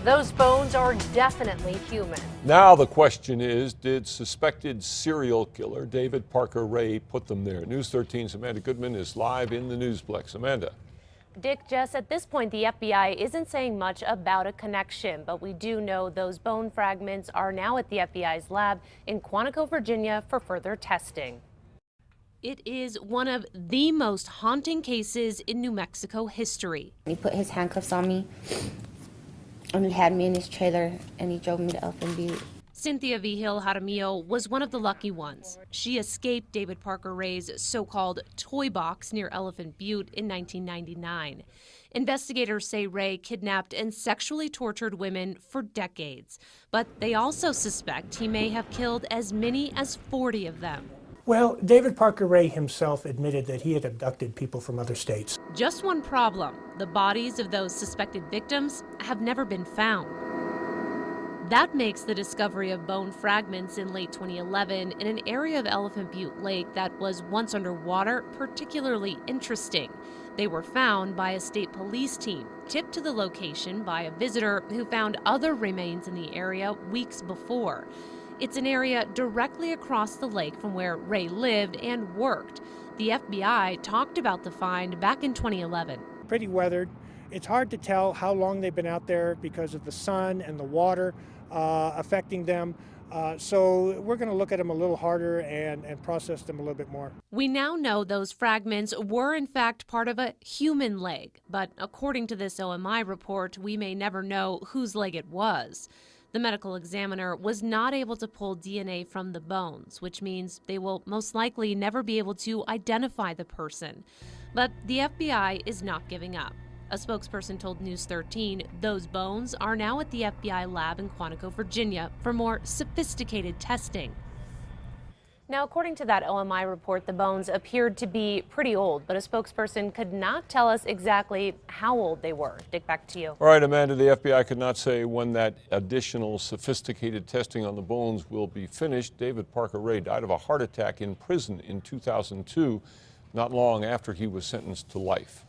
Those bones are definitely human. Now the question is, did suspected serial killer David Parker Ray put them there? News 13's Amanda Goodman is live in the Newsplex. Amanda. Dick, Jess, at this point, the FBI isn't saying much about a connection, but we do know those bone fragments are now at the FBI's lab in Quantico, Virginia, for further testing. It is one of the most haunting cases in New Mexico history. He put his handcuffs on me, and he had me in his trailer, and he drove me to Elephant Butte. Cynthia Vigil Jaramillo was one of the lucky ones. She escaped David Parker Ray's so-called toy box near Elephant Butte in 1999. Investigators say Ray kidnapped and sexually tortured women for decades, but they also suspect he may have killed as many as 40 of them. Well, David Parker Ray himself admitted that he had abducted people from other states. Just one problem: the bodies of those suspected victims have never been found. That makes the discovery of bone fragments in late 2011 in an area of Elephant Butte Lake that was once underwater particularly interesting. They were found by a state police team, tipped to the location by a visitor who found other remains in the area weeks before. It's an area directly across the lake from where Ray lived and worked. The FBI talked about the find back in 2011. Pretty weathered. It's hard to tell how long they've been out there because of the sun and the water affecting them. So we're going to look at them a little harder and process them a little bit more. We now know those fragments were in fact part of a human leg, but according to this OMI report, we may never know whose leg it was. The medical examiner was not able to pull DNA from the bones, which means they will most likely never be able to identify the person. But the FBI is not giving up. A spokesperson told News 13 those bones are now at the FBI lab in Quantico, Virginia, for more sophisticated testing. Now, according to that OMI report, the bones appeared to be pretty old, but a spokesperson could not tell us exactly how old they were. Dick, back to you. All right, Amanda, the FBI could not say when that additional sophisticated testing on the bones will be finished. David Parker Ray died of a heart attack in prison in 2002, not long after he was sentenced to life.